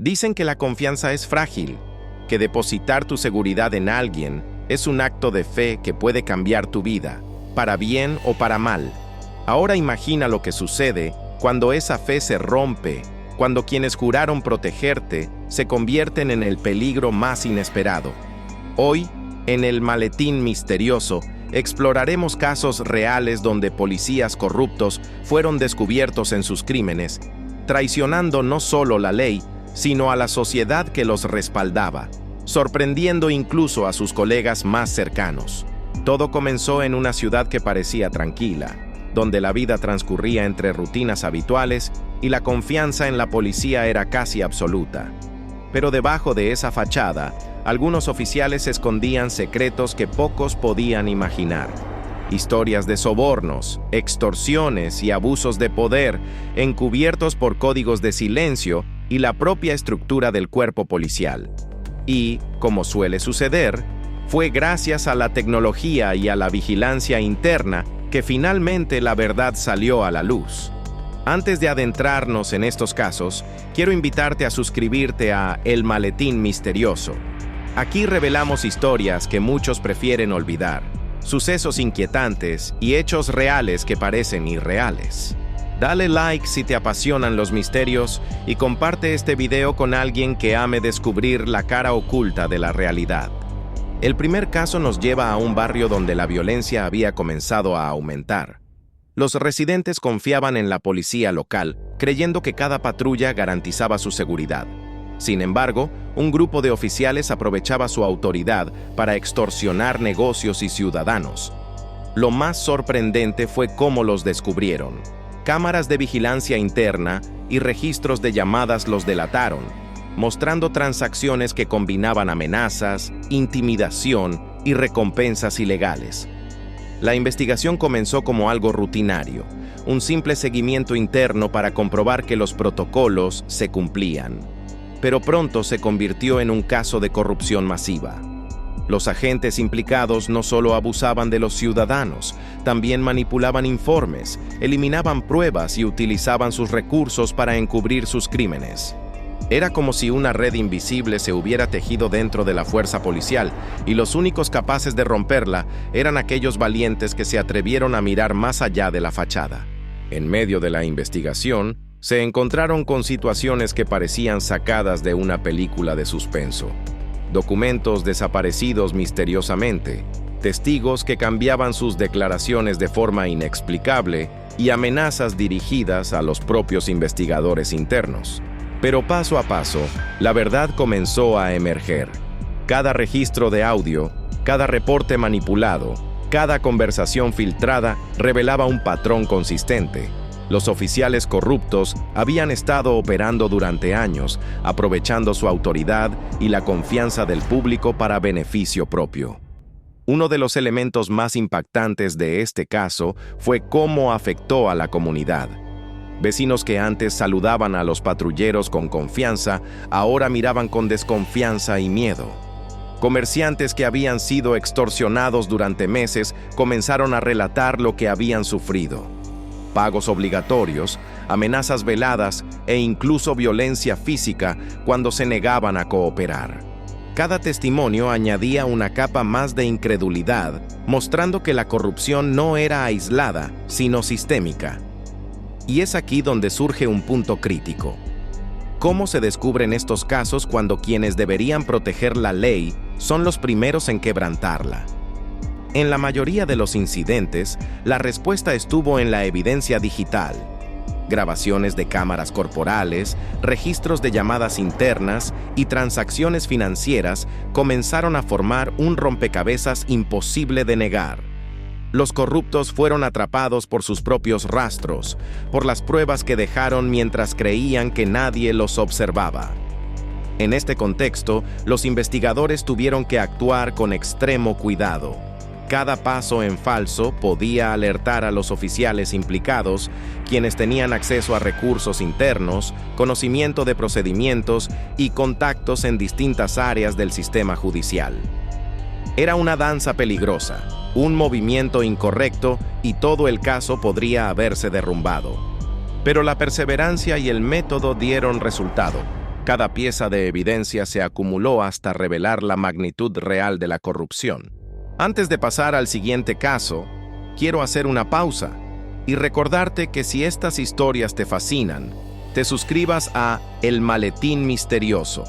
Dicen que la confianza es frágil, que depositar tu seguridad en alguien es un acto de fe que puede cambiar tu vida, para bien o para mal. Ahora imagina lo que sucede cuando esa fe se rompe, cuando quienes juraron protegerte se convierten en el peligro más inesperado. Hoy, en el Maletín Misterioso, exploraremos casos reales donde policías corruptos fueron descubiertos en sus crímenes, traicionando no solo la ley, sino a la sociedad que los respaldaba, sorprendiendo incluso a sus colegas más cercanos. Todo comenzó en una ciudad que parecía tranquila, donde la vida transcurría entre rutinas habituales y la confianza en la policía era casi absoluta. Pero debajo de esa fachada, algunos oficiales escondían secretos que pocos podían imaginar. Historias de sobornos, extorsiones y abusos de poder, encubiertos por códigos de silencio y la propia estructura del cuerpo policial. Y, como suele suceder, fue gracias a la tecnología y a la vigilancia interna que finalmente la verdad salió a la luz. Antes de adentrarnos en estos casos, quiero invitarte a suscribirte a El Maletín Misterioso. Aquí revelamos historias que muchos prefieren olvidar, sucesos inquietantes y hechos reales que parecen irreales. Dale like si te apasionan los misterios y comparte este video con alguien que ame descubrir la cara oculta de la realidad. El primer caso nos lleva a un barrio donde la violencia había comenzado a aumentar. Los residentes confiaban en la policía local, creyendo que cada patrulla garantizaba su seguridad. Sin embargo, un grupo de oficiales aprovechaba su autoridad para extorsionar negocios y ciudadanos. Lo más sorprendente fue cómo los descubrieron. Cámaras de vigilancia interna y registros de llamadas los delataron, mostrando transacciones que combinaban amenazas, intimidación y recompensas ilegales. La investigación comenzó como algo rutinario, un simple seguimiento interno para comprobar que los protocolos se cumplían. Pero pronto se convirtió en un caso de corrupción masiva. Los agentes implicados no solo abusaban de los ciudadanos, también manipulaban informes, eliminaban pruebas y utilizaban sus recursos para encubrir sus crímenes. Era como si una red invisible se hubiera tejido dentro de la fuerza policial, y los únicos capaces de romperla eran aquellos valientes que se atrevieron a mirar más allá de la fachada. En medio de la investigación, se encontraron con situaciones que parecían sacadas de una película de suspenso. Documentos desaparecidos misteriosamente, testigos que cambiaban sus declaraciones de forma inexplicable y amenazas dirigidas a los propios investigadores internos. Pero paso a paso, la verdad comenzó a emerger. Cada registro de audio, cada reporte manipulado, cada conversación filtrada revelaba un patrón consistente. Los oficiales corruptos habían estado operando durante años, aprovechando su autoridad y la confianza del público para beneficio propio. Uno de los elementos más impactantes de este caso fue cómo afectó a la comunidad. Vecinos que antes saludaban a los patrulleros con confianza, ahora miraban con desconfianza y miedo. Comerciantes que habían sido extorsionados durante meses comenzaron a relatar lo que habían sufrido. Pagos obligatorios, amenazas veladas e incluso violencia física cuando se negaban a cooperar. Cada testimonio añadía una capa más de incredulidad, mostrando que la corrupción no era aislada, sino sistémica. Y es aquí donde surge un punto crítico. ¿Cómo se descubren estos casos cuando quienes deberían proteger la ley son los primeros en quebrantarla? En la mayoría de los incidentes, la respuesta estuvo en la evidencia digital. Grabaciones de cámaras corporales, registros de llamadas internas y transacciones financieras comenzaron a formar un rompecabezas imposible de negar. Los corruptos fueron atrapados por sus propios rastros, por las pruebas que dejaron mientras creían que nadie los observaba. En este contexto, los investigadores tuvieron que actuar con extremo cuidado. Cada paso en falso podía alertar a los oficiales implicados, quienes tenían acceso a recursos internos, conocimiento de procedimientos y contactos en distintas áreas del sistema judicial. Era una danza peligrosa, un movimiento incorrecto y todo el caso podría haberse derrumbado. Pero la perseverancia y el método dieron resultado. Cada pieza de evidencia se acumuló hasta revelar la magnitud real de la corrupción. Antes de pasar al siguiente caso, quiero hacer una pausa y recordarte que si estas historias te fascinan, te suscribas a El Maletín Misterioso.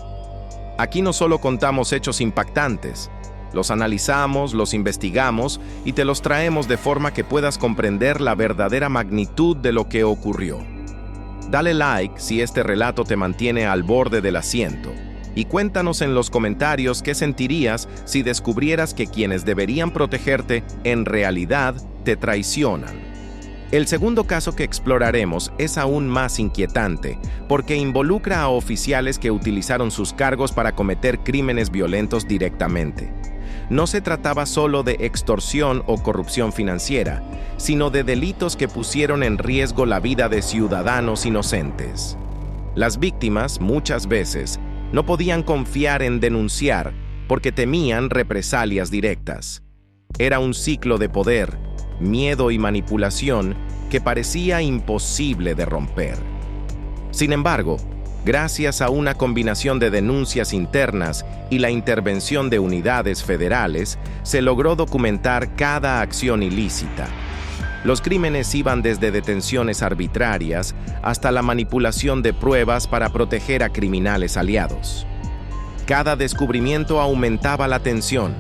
Aquí no solo contamos hechos impactantes, los analizamos, los investigamos y te los traemos de forma que puedas comprender la verdadera magnitud de lo que ocurrió. Dale like si este relato te mantiene al borde del asiento y cuéntanos en los comentarios qué sentirías si descubrieras que quienes deberían protegerte en realidad te traicionan. El segundo caso que exploraremos es aún más inquietante porque involucra a oficiales que utilizaron sus cargos para cometer crímenes violentos directamente. No se trataba solo de extorsión o corrupción financiera, sino de delitos que pusieron en riesgo la vida de ciudadanos inocentes. Las víctimas, muchas veces, no podían confiar en denunciar porque temían represalias directas. Era un ciclo de poder, miedo y manipulación que parecía imposible de romper. Sin embargo, gracias a una combinación de denuncias internas y la intervención de unidades federales, se logró documentar cada acción ilícita. Los crímenes iban desde detenciones arbitrarias hasta la manipulación de pruebas para proteger a criminales aliados. Cada descubrimiento aumentaba la tensión.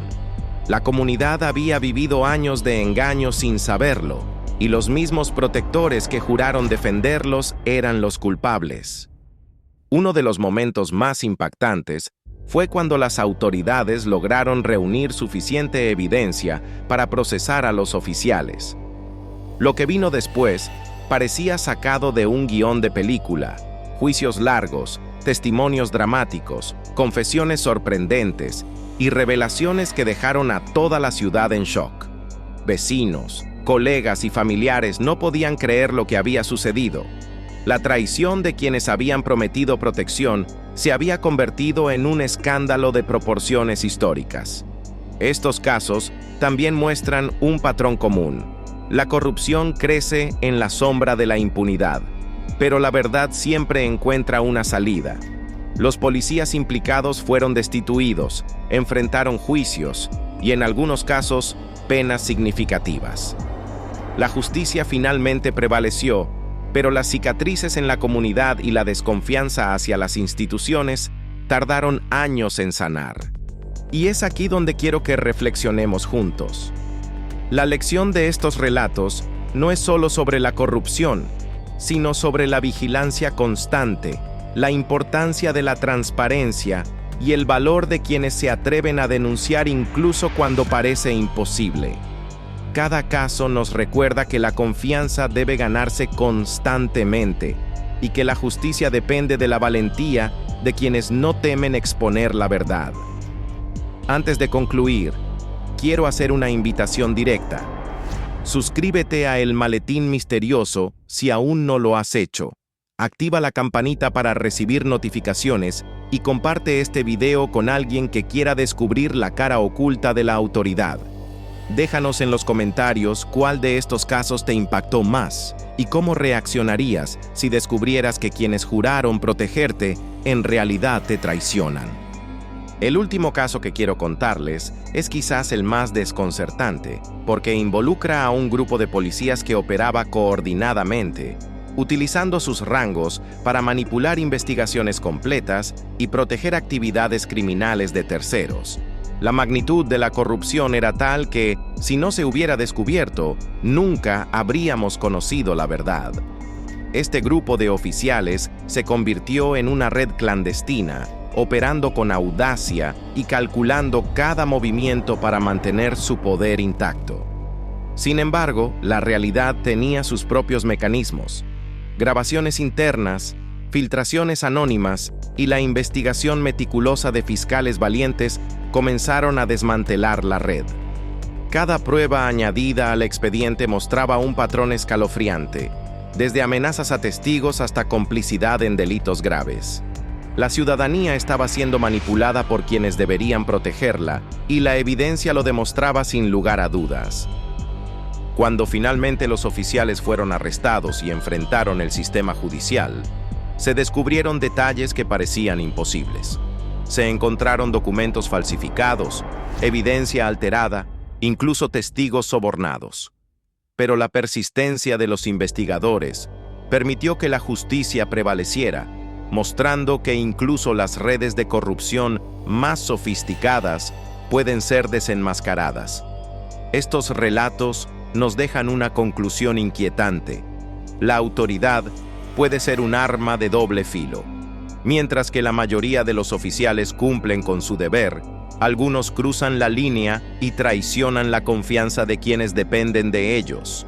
La comunidad había vivido años de engaño sin saberlo, y los mismos protectores que juraron defenderlos eran los culpables. Uno de los momentos más impactantes fue cuando las autoridades lograron reunir suficiente evidencia para procesar a los oficiales. Lo que vino después parecía sacado de un guión de película: juicios largos, testimonios dramáticos, confesiones sorprendentes y revelaciones que dejaron a toda la ciudad en shock. Vecinos, colegas y familiares no podían creer lo que había sucedido. La traición de quienes habían prometido protección se había convertido en un escándalo de proporciones históricas. Estos casos también muestran un patrón común. La corrupción crece en la sombra de la impunidad, pero la verdad siempre encuentra una salida. Los policías implicados fueron destituidos, enfrentaron juicios y, en algunos casos, penas significativas. La justicia finalmente prevaleció, pero las cicatrices en la comunidad y la desconfianza hacia las instituciones tardaron años en sanar. Y es aquí donde quiero que reflexionemos juntos. La lección de estos relatos no es solo sobre la corrupción, sino sobre la vigilancia constante, la importancia de la transparencia y el valor de quienes se atreven a denunciar incluso cuando parece imposible. Cada caso nos recuerda que la confianza debe ganarse constantemente y que la justicia depende de la valentía de quienes no temen exponer la verdad. Antes de concluir, quiero hacer una invitación directa. Suscríbete a El Maletín Misterioso si aún no lo has hecho. Activa la campanita para recibir notificaciones y comparte este video con alguien que quiera descubrir la cara oculta de la autoridad. Déjanos en los comentarios cuál de estos casos te impactó más y cómo reaccionarías si descubrieras que quienes juraron protegerte en realidad te traicionan. El último caso que quiero contarles es quizás el más desconcertante, porque involucra a un grupo de policías que operaba coordinadamente, utilizando sus rangos para manipular investigaciones completas y proteger actividades criminales de terceros. La magnitud de la corrupción era tal que, si no se hubiera descubierto, nunca habríamos conocido la verdad. Este grupo de oficiales se convirtió en una red clandestina, operando con audacia y calculando cada movimiento para mantener su poder intacto. Sin embargo, la realidad tenía sus propios mecanismos: grabaciones internas, filtraciones anónimas y la investigación meticulosa de fiscales valientes comenzaron a desmantelar la red. Cada prueba añadida al expediente mostraba un patrón escalofriante, desde amenazas a testigos hasta complicidad en delitos graves. La ciudadanía estaba siendo manipulada por quienes deberían protegerla, y la evidencia lo demostraba sin lugar a dudas. Cuando finalmente los oficiales fueron arrestados y enfrentaron el sistema judicial, se descubrieron detalles que parecían imposibles. Se encontraron documentos falsificados, evidencia alterada, incluso testigos sobornados. Pero la persistencia de los investigadores permitió que la justicia prevaleciera, mostrando que incluso las redes de corrupción más sofisticadas pueden ser desenmascaradas. Estos relatos nos dejan una conclusión inquietante. La autoridad puede ser un arma de doble filo. Mientras que la mayoría de los oficiales cumplen con su deber, algunos cruzan la línea y traicionan la confianza de quienes dependen de ellos.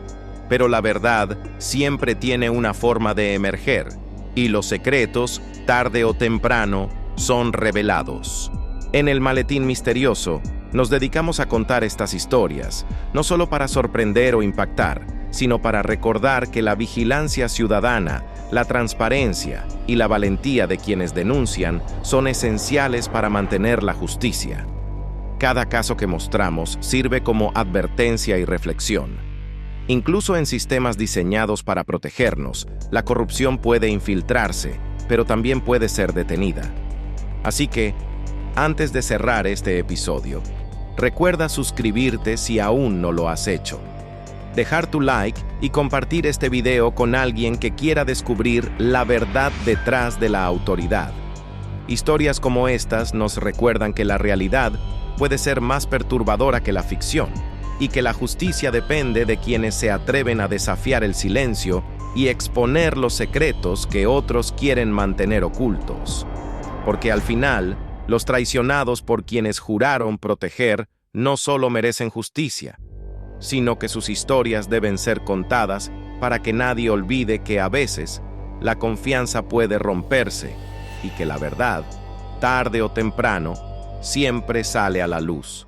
Pero la verdad siempre tiene una forma de emerger, y los secretos, tarde o temprano, son revelados. En El Maletín Misterioso, nos dedicamos a contar estas historias, no solo para sorprender o impactar, sino para recordar que la vigilancia ciudadana, la transparencia y la valentía de quienes denuncian son esenciales para mantener la justicia. Cada caso que mostramos sirve como advertencia y reflexión. Incluso en sistemas diseñados para protegernos, la corrupción puede infiltrarse, pero también puede ser detenida. Así que, antes de cerrar este episodio, recuerda suscribirte si aún no lo has hecho, dejar tu like y compartir este video con alguien que quiera descubrir la verdad detrás de la autoridad. Historias como estas nos recuerdan que la realidad puede ser más perturbadora que la ficción, y que la justicia depende de quienes se atreven a desafiar el silencio y exponer los secretos que otros quieren mantener ocultos. Porque al final, los traicionados por quienes juraron proteger no solo merecen justicia, sino que sus historias deben ser contadas para que nadie olvide que a veces la confianza puede romperse y que la verdad, tarde o temprano, siempre sale a la luz.